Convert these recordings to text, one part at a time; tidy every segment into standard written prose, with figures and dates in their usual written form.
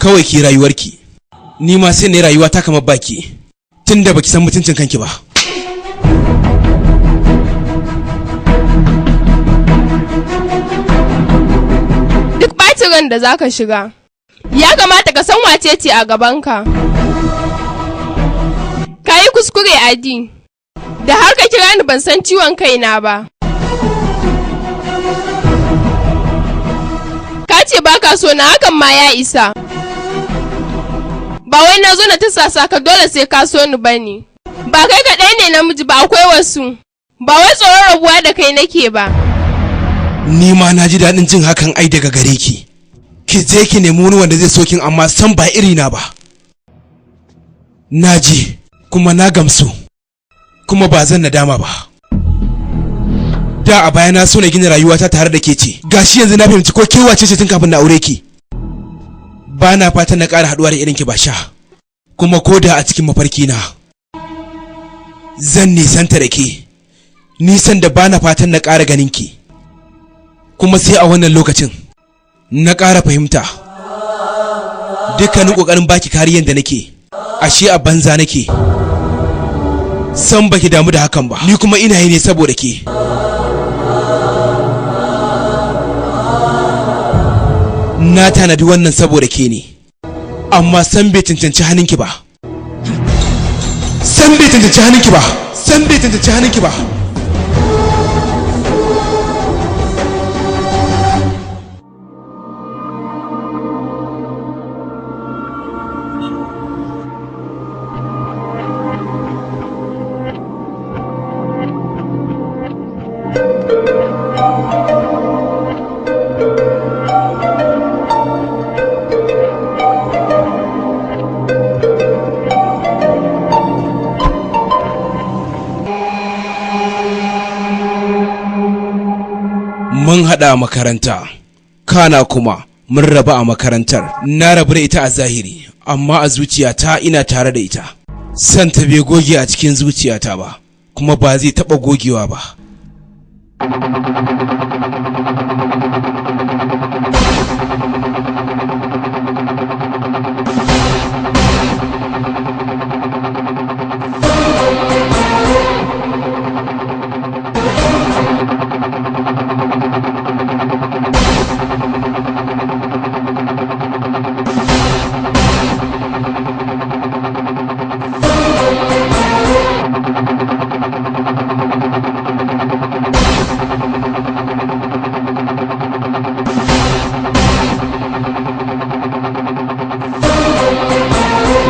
kawai ki rayuwarki, ni ma sai ne rayuwa ta kamar baki, tunda baki san mutuncin kanki ba. Duk ɓacin ran da zaka shiga, ya kamata ka san wace ce a gabanka. Ka yi kuskure Adi, da har ka kira ni ban san ciwon kaina ba. Ka ce ba ka so na, hakan ma ya isa. Ba wai na zo na tasasa ka dole sai ka so ni ba ne. Ba kai kaɗai ne namiji ba, akwai wasu. Ba wai tsoron rabuwa da kai nake ba. Ni ma na ji daɗin jin hakan ai daga gare ki. Ki je ki nemi wani wanda zai so kin, amma san ba irina ba. Na ji kuma na gamsu, kuma ba zan nadama ba. Da a baya na so na gina rayuwata tare da ke ce, gashi yanzu na fahimci ko ke wace ce tun kafin na aure ki. Ba na fatan na ƙara haɗuwa da irin ki ba sha, kuma ko da a cikin mafarki na zan nisanta da ke, nisan da ba na fatan na ƙara ganin ki. Kuma sai a wannan lokacin na ƙara fahimta dukkanin ƙoƙarin baki kariyar da nake, ashe a banza nake. San baki damu da hakan ba, ni kuma ina yi ne saboda ke. Na tanadi wannan saboda ke ne, amma san bai cancanci hannunki ba. San bai cancanci hannunki ba. San bai cancanci hannunki ba. Mun haɗa a makaranta, kana kuma mun raba a makarantar. Na rabu da ita a zahiri, amma a zuciyata ina tare da ita. San ta bai goge a cikin zuciyata ba, kuma ba zai taɓa gogewa ba.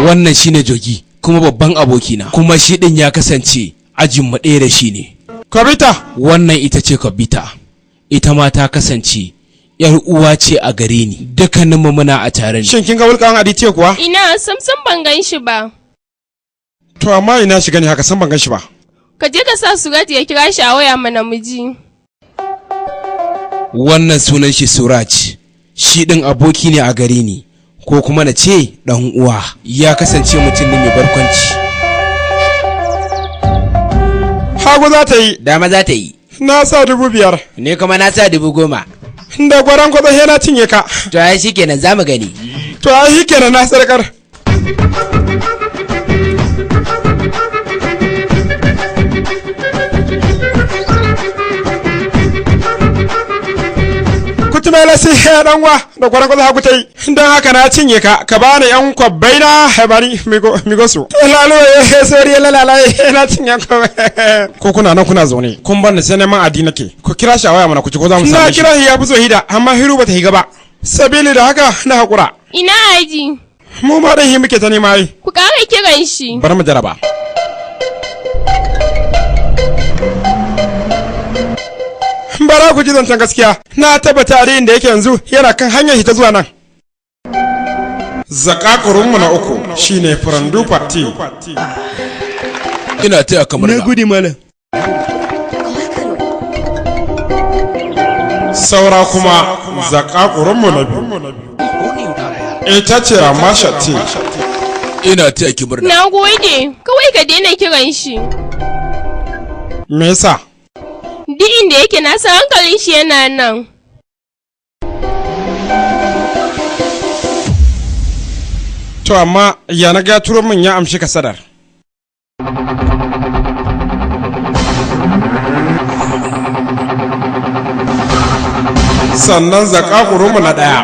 Wannan shine Jogi, kuma babban abokina, kuma shi din ya kasance ajin mu ɗaya da shi ne. Kobita, wannan ita ce Kobita. Ita ma ta kasance yar uwa ce a gare ni. Dukkanin mu muna a tare ne. Shin kin ga wulkan Aditya kuwa? Ina samsam ban gan shi ba. To amma ina shiga ne haka san ban gan shi ba. Ka je ka sa Suraj ya kira shi a waya mana miji. Wannan sunan shi Suraj. Shi din aboki ne a gare ni. Ko kuma na ce ɗan uwa. Ya kasance mutum ne mai barkwanci. Hagu za ta yi. Dama za ta yi. Na sa 5,000. Ne kuma na sa 10,000. Da gwaran kwatsa he na cinye ka. To ai shikenan za mu gani. To ai shikenan na sarkar. Kutumela sai ya danwa da gwaran kwatsa haku ta yi. Don haka na cinye ka, ka bani yan kwabbai na habari migo su. Lalo ya sori lalala na cinye ka. Ko kuna nan kuna zaune. Kun bar ni sai neman adi nake. Ku kira shi a waya mana ku ci ko za mu same shi. Na kira shi ya fi so hida, amma hiru bata higa ba. Sabili da haka na hakura. Ina aji. Mu ma dan yi muke ta nema yi. Ku ƙara kiran shi. Bar mu jaraba. Bara ku ji zancen gaskiya, na tabbata da inda yake yanzu yana kan hanyar shi ta zuwa nan. Zakakurunmu na uku shine Furandu Party. Ina taya kamar na gudi malam. Saura kuma zakakurunmu na biyu. Ita ce Amasha T. Ina taya ki murna. Na gode, kawai ka daina kiran shi. Me yasa? Duk inda yake na san hankalin shi yana nan. To amma ya na ga turo min ya amshi kasadar. Sannan zakakurinmu na ɗaya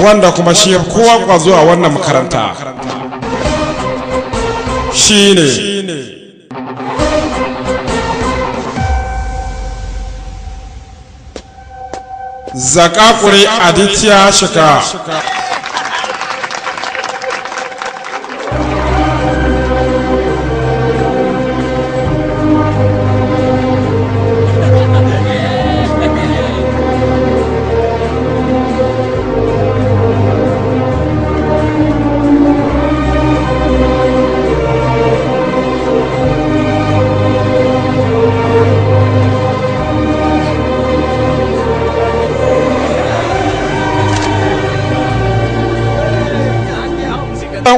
wanda kuma shi kowa kwazo a wannan makaranta shi ne zakakuri Aditya Shika.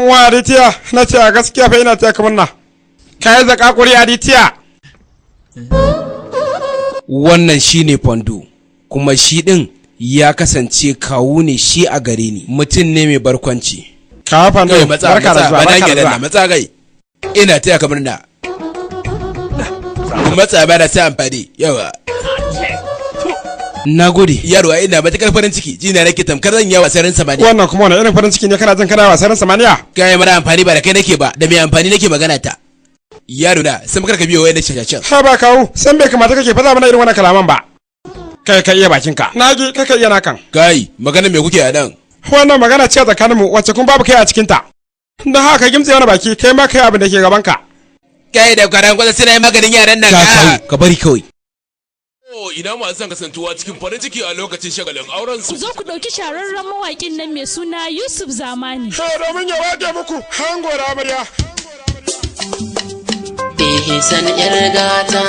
wa Aditya na ce a gaskiya fa ina taya kamar na kai zakakuri Aditya. Wannan shine Fondo kuma shi din ya kasance kawu ne shi a gare ni, mutum ne mai barkwanci. Ka Fondo barka da zuwa, barka da zuwa. Matsa gai ina taya kamar na matsa ba da sai amfani yawa. Na gode yarwa, ina matakar farin ciki jina nake tamkar zan yawa sararin samaniya. Wannan kuma wani irin farin ciki ne kana jin kana yawa sararin samaniya? Kai mara amfani ba da kai nake ba, da mai amfani nake magana ta. Yaro na sai muka biyo wayan shashashan. Ha ba kawo, san bai kamata kake faɗa mana irin wannan kalaman ba. Kai ka iya bakinka. Nagi kai ka iya nakan. Kai magana me kuke a nan? Wannan magana ce tsakanin mu wacce kun babu kai a cikin ta. Dan haka gimtse wani baki kai ma kai abin da ke gaban ka. Kai da karan kwata sai maganin yaran nan ka bari kawai. Ina masu son kasantuwa cikin farin ciki a lokacin shagalin auren su. Ku zo ku ɗauki shararren mawaƙin nan mai suna Yusuf Zamani. Domin ya wake muku hango da amarya. Ihsan yar gata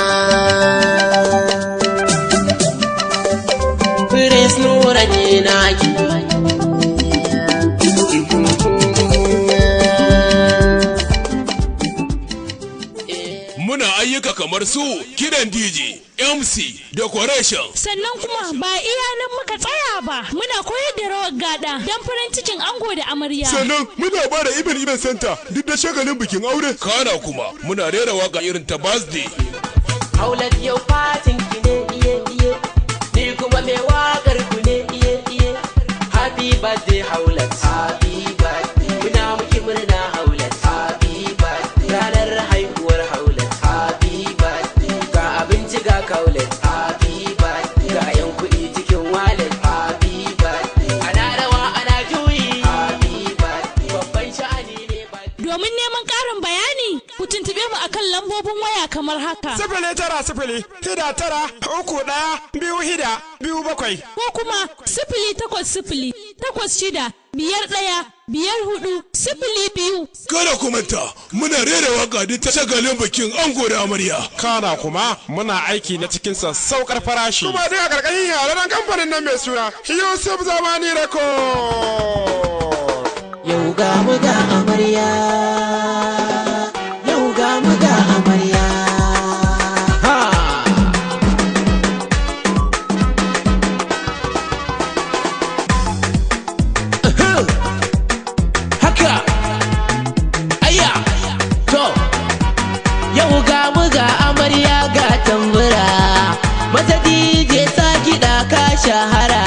Prince Nura ne naki. Muna ayyuka kamar su kiran DJ, MC, decoration. Sannan kuma ba iya nan muka tsaya ba, muna koyar da rawar gada don farin cikin ango da amarya. Sannan muna ba da event center duk da shagalin bikin aure. Kana kuma muna rera waka irin ta birthday. Haulat yau fatin ki ne iye iye, ni kuma mai wakar ku ne iye iye. Happy birthday Haulat, happy birthday. Muna muki murna Haulat, happy birthday. Ranar haihuwar Haulat, happy birthday. Ga abinci ga kaulet, happy birthday. Ga yan kuɗi cikin wallet, happy birthday. Ana rawa ana juyi, happy birthday. Babban sha'ani ne birthday. Domin neman ƙarin bayani, ku tuntuɓe mu akan lambobin waya kamar haka. 0 hida 9 3 1 2 hida 2 7. Ko kuma 0 8 6 5 1 5 4 0 2. Kada ku manta muna rera waka duk ta shagalin bikin ango da amarya. Kana kuma muna aiki na cikin sassaukar farashi. Kuma dai a karkashin yaran kamfanin nan mai suna Yusuf Zamani Record. Yau ga mu ga amarya, yau ga mu ga amarya. Ha! Haka! Aya! To! Yau ga mu ga amarya ga tambura, mata DJ sa kiɗa ka shahara,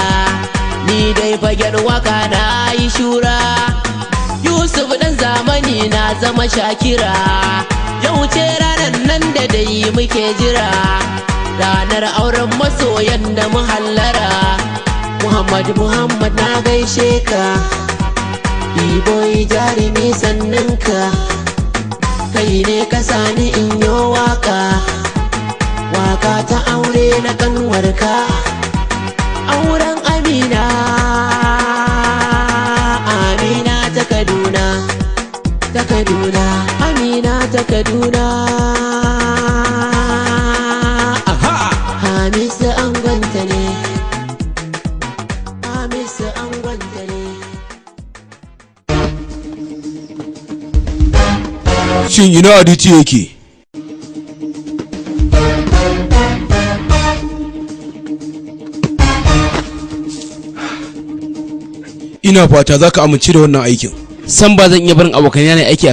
ni dai fagen waka na yi shura. Yusuf dan Zamani na zama Shakira, yau ce ranar nan da dai muke jira, ranar auren masoyan da muhallara. Muhammad na gaishe ka, B-boy jarumi sanninka, kai ne ka sani in yo waka, waka ta aure na kanwarka, auren Amina. Ta Kaduna, Amina ta Kaduna. Aha! Hamisu an gwanta ne, Hamisu an gwanta ne. Shin ina Aditi yake? Ina fata za ka amince da wannan aikin. san ba zan iya barin abokanai na aiki a